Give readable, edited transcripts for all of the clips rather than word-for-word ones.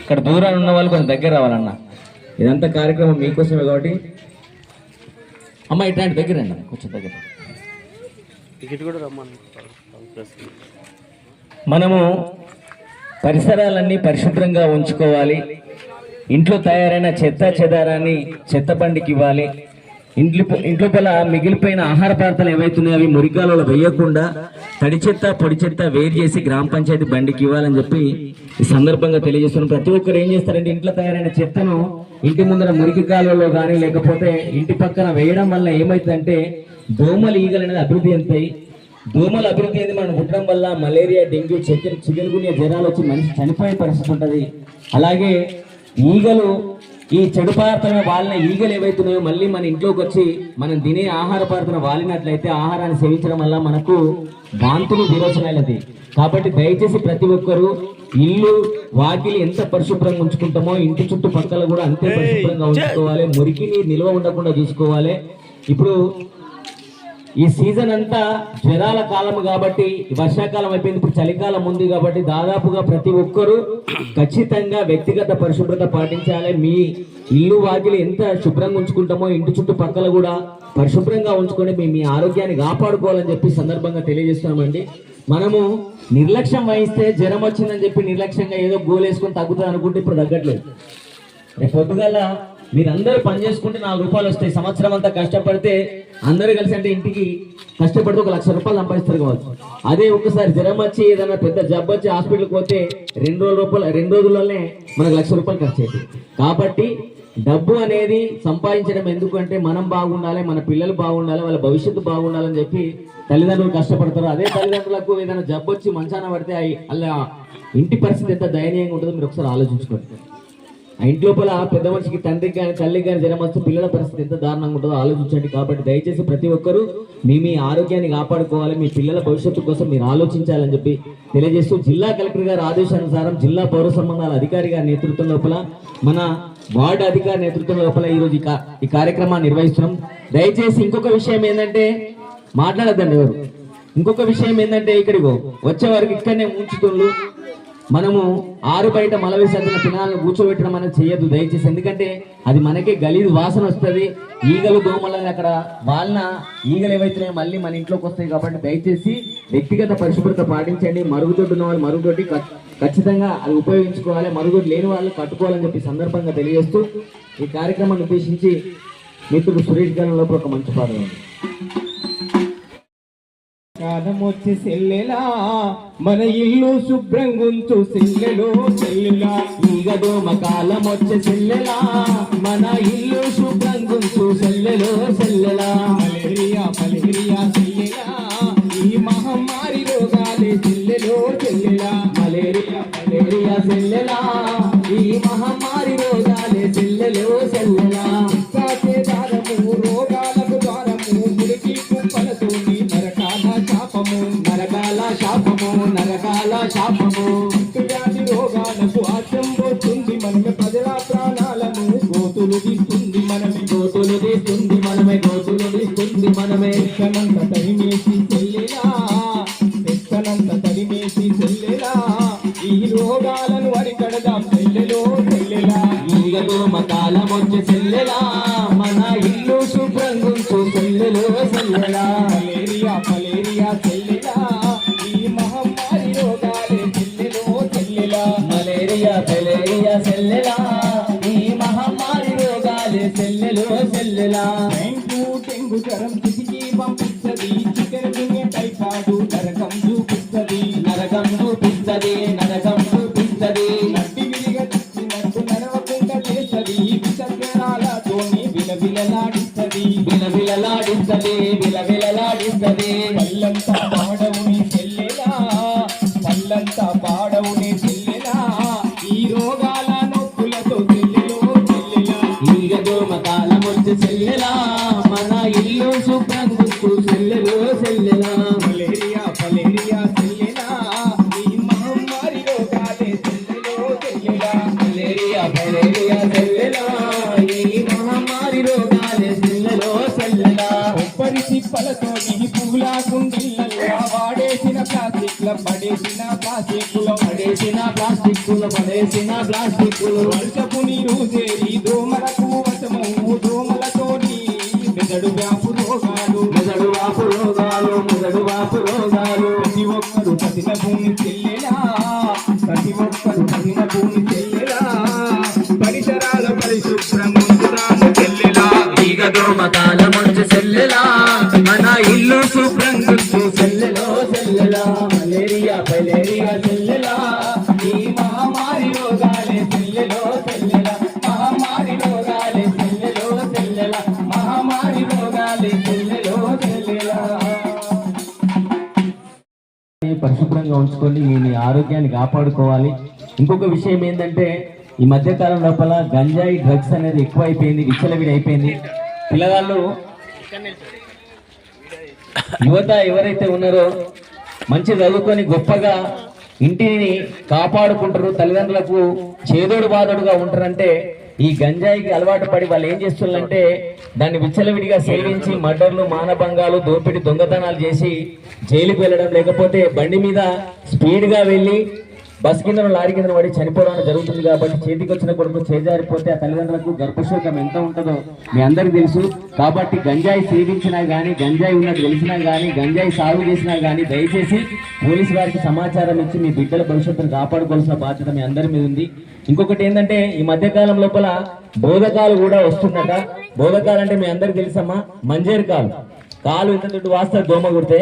ఇక్కడ దూరాన్ని ఉన్న వాళ్ళు కొంచెం దగ్గర రావాలన్న. ఇదంతా కార్యక్రమం మీకోసమే కాబట్టి అమ్మ ఇట్లాంటి దగ్గర అండి, కొంచెం దగ్గర. మనము పరిసరాలన్నీ పరిశుభ్రంగా ఉంచుకోవాలి. ఇంట్లో తయారైన చెత్త చెదారాన్ని చెత్త బండికి ఇవ్వాలి. ఇంట్లో పల మిగిలిపోయిన ఆహార పదార్థాలు ఏవైతున్నాయో అవి మురికాలలో వేయకుండా తడి చెత్త పొడి చెత్త వేరు చేసి గ్రామ పంచాయతీ బండికి ఇవ్వాలని చెప్పి ఈ సందర్భంగా తెలియజేస్తున్నాం. ప్రతి ఒక్కరు ఏం చేస్తారంటే ఇంట్లో తయారైన చెత్తను ఇంటి ముందర మురికి కాలువలో కానీ లేకపోతే ఇంటి పక్కన వేయడం వల్ల ఏమవుతుందంటే దోమలు ఈగలు అనేది అభివృద్ధి చెందుతాయి. దోమల అభివృద్ధి అనేది మనం పుట్టడం వల్ల మలేరియా, డెంగ్యూ, చికెన్గున్యా జ్వరాలు వచ్చి మనిషి చనిపోయే పరిస్థితి ఉంటుంది. అలాగే ఈగలు ఈ చెడు పదార్థాలను వాలిన ఈగలు ఏవైతున్నాయో మళ్ళీ మన ఇంట్లోకి వచ్చి మనం తినే ఆహార పదార్థాలను వాలినట్లయితే ఆహారాన్ని సేవించడం వల్ల మనకు వాంతులు విరోచనాలది. కాబట్టి దయచేసి ప్రతి ఒక్కరూ ఇల్లు వాకిలి ఎంత పరిశుభ్రంగా ఉంచుకుంటామో ఇంటి చుట్టుపక్కల కూడా అంతే పరిశుభ్రంగా ఉంచుకోవాలి. మురికిని నిల్వ ఉండకుండా చూసుకోవాలి. ఇప్పుడు ఈ సీజన్ అంతా జ్వరాల కాలం కాబట్టి వర్షాకాలం అయిపోయింది, ఇప్పుడు చలికాలం ఉంది కాబట్టి దాదాపుగా ప్రతి ఒక్కరూ ఖచ్చితంగా వ్యక్తిగత పరిశుభ్రత పాటించాలి. మీ ఇల్లు వాకిలి ఎంత శుభ్రంగా ఉంచుకుంటామో ఇంటి చుట్టుపక్కల కూడా పరిశుభ్రంగా ఉంచుకొని మీ ఆరోగ్యాన్ని కాపాడుకోవాలని చెప్పి సందర్భంగా తెలియజేస్తున్నామండి. మనము నిర్లక్ష్యం వహిస్తే జ్వరం వచ్చిందని చెప్పి నిర్లక్ష్యంగా ఏదో గోలేసుకొని తగ్గుతుంది అనుకుంటే ఇప్పుడు తగ్గట్లేదు. రేపు పొద్దుగల మీరందరూ పని చేసుకుంటే 4 రూపాయలు వస్తాయి. సంవత్సరం అంతా కష్టపడితే అందరూ కలిసి అంటే ఇంటికి కష్టపడితే 1 లక్ష రూపాయలు సంపాదిస్తారు కావచ్చు. అదే ఒక్కసారి జ్వరం వచ్చి ఏదైనా పెద్ద జబ్బు వచ్చి హాస్పిటల్కి పోతే 2 రోజుల్లోనే మనకు 1 లక్ష రూపాయలు ఖర్చు అవుతుంది. కాబట్టి డబ్బు అనేది సంపాదించడం ఎందుకంటే మనం బాగుండాలి, మన పిల్లలు బాగుండాలి, వాళ్ళ భవిష్యత్తు బాగుండాలని చెప్పి తల్లిదండ్రులు కష్టపడతారు. అదే తల్లిదండ్రులకు ఏదైనా జబ్బు వచ్చి మంచాన పడితే అలా ఇంటి పరిస్థితి ఎంత దయనీయంగా ఉంటుందో మీరు ఒకసారి ఆలోచించుకోండి. ఆ ఇంటి లోపల పెద్ద మనిషికి తండ్రికి కానీ తల్లికి కానీ జ్వరం వస్తే పిల్లల పరిస్థితి ఎంత దారుణంగా ఉంటుందో ఆలోచించండి. కాబట్టి దయచేసి ప్రతి ఒక్కరూ మీ ఆరోగ్యాన్ని కాపాడుకోవాలి, మీ పిల్లల భవిష్యత్తు కోసం మీరు ఆలోచించాలని చెప్పి తెలియజేస్తూ జిల్లా కలెక్టర్ గారి ఆదేశానుసారం జిల్లా పౌర సంబంధాల అధికారి గారి నేతృత్వం లోపల మన వార్డు అధికారి నేతృత్వం లోపల ఈరోజు ఈ కార్యక్రమాన్ని నిర్వహిస్తున్నాం. దయచేసి ఇంకొక విషయం ఏంటంటే మాట్లాడద్దండి ఎవరు. ఇంకొక విషయం ఏంటంటే ఇక్కడికి వచ్చే వారికి ఇక్కడనే ఉంచుతుండ్రు. మనము ఆరు బయట మల విసర్జన పినాలను కూర్చోబెట్టడం అనేది చేయొద్దు దయచేసి. ఎందుకంటే అది మనకే గలీజు వాసన వస్తుంది. ఈగలు దోమలని అక్కడ వాళ్ళ ఈగలు ఏవైతున్నాయో మళ్ళీ మన ఇంట్లోకి వస్తాయి. కాబట్టి దయచేసి వ్యక్తిగత పరిశుభ్రత పాటించండి. మరుగుదొడ్డు ఉన్న వాళ్ళు మరుగుదొడ్డి ఖచ్చితంగా అది ఉపయోగించుకోవాలి. మరుగుదొడ్డి లేని వాళ్ళు కట్టుకోవాలని చెప్పి సందర్భంగా తెలియజేస్తూ ఈ కార్యక్రమాన్ని ఉద్దేశించి మిత్రుడు సురేష్ గారి లోపల ఒక మంచి పాట ఉంది. కాలమొచ్చి సెల్లెలా మన ఇల్లు శుభ్రంగుంచు సెల్లెలో సెల్లెలా. ఈగదోమ కాలమొచ్చి సెల్లెలా మన ఇల్లు శుభ్రంగుంచు సెల్లెలో సెల్లెలా. మలేరియా మలేరియా సెల్లెలా ఈ మహమ్మారి రోగాలే సెల్లెలో సెల్లెలా. మలేరియా మలేరియా సెల్లెలా ఈ మహమ్మారి రోగాలే సెల్లెలో సెల్లెలా. దారము రోగాలకు ద్వారము మురికి కుప్పలతోని నరకాల శాపము నరకాల శాపము. వ్యాధి రోగాలకు ఆశం పోతుంది మనమే ప్రజల ప్రాణాలను గోతులు తీస్తుంది మనమే గోతులు తీస్తుంది మనమే గోతులు తీస్తుంది మనమే. ఎక్కనంత తరిమేసి చెల్లెలా ఎక్కనంత తరిమేసి చెల్లెలా ఈ రోగాలను అరికడదాం చెల్లెలో చెల్లెలా. ఈగదోమ కాలమొచ్చి సెల్లెలా మన ఇల్లు శుభ్రంగుంచు సెల్లెలో సెల్లెలా. మలేరియా మలేరియా చెల్లెలా ఈ మహమ్మారి రోగాలే చెల్లెలో చెల్లెలా. మలేరియా మలేరియా సెల్లెలా ఈ మహమ్మారి రోగాలే సెల్లెలో సెల్లెలా. డెంగు జ్వరం చిటికి పంపిస్తుంది. చికెన్ గున్యా టైఫాయిడ్ నరకం చూపిస్తుంది. నరకం చూపిస్తుంది నరకం చూపిస్తుంది. నడ్డి విరిగా తెచ్చినట్టు నడవకుండా చేస్తుంది. విషజ్వరాలతోని విలవిలలాడిస్తుంది విలవిలలాడిస్తుంది విలవిలలాడిస్తుంది. పల్లంతా పాడవుని చెల్లెలా పల్లంతా పాడవుని చెల్లెలా ఈ రోగాల నొప్పులతో చెల్లెలో చెల్లెలా. ఈగదోమ కాలమొచ్చి సెల్లెలా మన ఇల్లు శుభ్రంగుంచు సెల్లెలో సెల్లెలా. మలేరియా మలేరియా చెల్లెలా ఈ మహమ్మారి రోగాలే చెల్లెలో చెల్లెలా. మలేరియా మలేరియా సెల్లెలా ఈ మహమ్మారి రోగాలే సెల్లెలో సెల్లెలా. ప్లాస్టిక్కులు పడేసిన ప్లాస్టిక్కులు వర్షపు నీరు చేరి దోమలకు వశము దోమలతోని మెదడు వ్యాపు రోగాలు మెదడు వాపు రోగాలు మెదడు వాపు రోగాలు ప్రతి ఒక్కరు పతిన భూమి చెల్లెలా ప్రతి ఒక్కరు పతిన భూమి చెల్లెలా పరిసరాల పరిశుభ్రం ఉంచుదాము చెల్లెలా ఈగ దోమకాల మంచు సెల్లెలా మన ఇల్లు శుభ్రం గుర్తు సెల్లెలో సెల్లెలా మలేరియా ఫైలేరియా సెల్లెలా ఈ మహమ్మారి రోగాలే చెల్లెలో చెల్లెలా మహమ్మారి రోగాలే చెల్లెలో చెల్లెలా మహమ్మారి రోగాలే చెల్లెలో చెల్లెలా పరిశుభ్రంగా ఉంచుకొని మీ ఆరోగ్యాన్ని కాపాడుకోవాలి. ఇంకొక విషయం ఏంటంటే ఈ మధ్య కాలం లోపల గంజాయి డ్రగ్స్ అనేది ఎక్కువైపోయింది, విచ్చలవిడి అయిపోయింది. పిల్లగాళ్ళు యువత ఎవరైతే ఉన్నారో మంచి చదువుకొని గొప్పగా ఇంటిని కాపాడుకుంటారు, తల్లిదండ్రులకు చేదోడు బాదోడుగా ఉంటారంటే ఈ గంజాయికి అలవాటు పడి వాళ్ళు ఏం చేస్తున్నారంటే దాన్ని విచ్చలవిడిగా సేవించి మర్డర్లు, మానభంగాలు, దోపిడి, దొంగతనాలు చేసి జైలుకి వెళ్ళడం, లేకపోతే బండి మీద స్పీడ్గా వెళ్ళి బస్ కింద లారీ కింద పడి చనిపోవడం జరుగుతుంది. కాబట్టి చేతికి వచ్చిన కొడుకు చేజారిపోతే ఆ తల్లిదండ్రులకు గర్భశోకం ఎంత ఉంటుందో మీ అందరికీ తెలుసు. కాబట్టి గంజాయి సేవించినా కానీ, గంజాయి ఉన్నట్టు తెలిసినా కానీ, గంజాయి సాగు చేసినా కానీ దయచేసి పోలీసు వారికి సమాచారం ఇచ్చి మీ బిడ్డల భవిష్యత్తును కాపాడుకోవాల్సిన బాధ్యత మీ అందరి మీద ఉంది. ఇంకొకటి ఏంటంటే ఈ మధ్యకాలం లోపల బోధకాలు కూడా వస్తుందట. బోధకాలు అంటే మీ అందరికి తెలుసమ్మా, మంజేరు కాలు ఇంత దుడ్డు వాస్తే దోమ కుడితే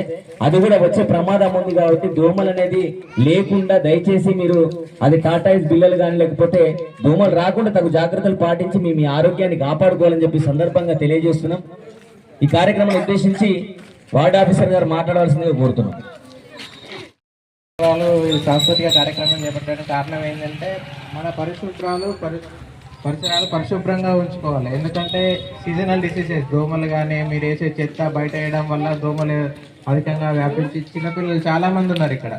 అది కూడా వచ్చే ప్రమాదం ఉంది. కాబట్టి దోమలు అనేది లేకుండా దయచేసి మీరు అది టాటాయిస్ బిల్లలు కానీ లేకపోతే దోమలు రాకుండా తగు జాగ్రత్తలు పాటించి మీ ఆరోగ్యాన్ని కాపాడుకోవాలని చెప్పి సందర్భంగా తెలియజేస్తున్నాం. ఈ కార్యక్రమాన్ని ఉద్దేశించి వార్డ్ ఆఫీసర్ గారు మాట్లాడవలసిందిగా కోరుతున్నాం. వాళ్ళు ఈ సాంస్కృతిక కార్యక్రమం చేపట్టడానికి కారణం ఏంటంటే మన పరిసరాలు పరిశుభ్రంగా ఉంచుకోవాలి. ఎందుకంటే సీజనల్ డిసీజెస్ దోమలు కానీ మీరు వేసే చెత్త బయట వేయడం వల్ల దోమలు అధికంగా వ్యాపించి చిన్నపిల్లలు చాలామంది ఉన్నారు ఇక్కడ.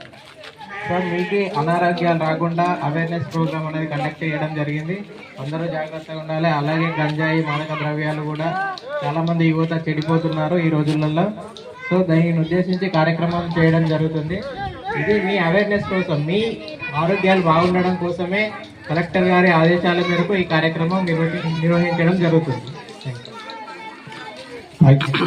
సో మీకు అనారోగ్యాలు రాకుండా అవేర్నెస్ ప్రోగ్రామ్ అనేది కండక్ట్ చేయడం జరిగింది. అందరూ జాగ్రత్తగా ఉండాలి. అలాగే గంజాయి, మాదక ద్రవ్యాలు కూడా చాలామంది యువత చెడిపోతున్నారు ఈ రోజులలో. సో దానిని ఉద్దేశించి కార్యక్రమం చేయడం జరుగుతుంది. ఇది మీ అవేర్నెస్ కోసం, మీ ఆరోగ్యాలు బాగుండడం కోసమే కలెక్టర్ గారి ఆదేశాల మేరకు ఈ కార్యక్రమం నిర్వహించడం జరుగుతుంది. Thank you.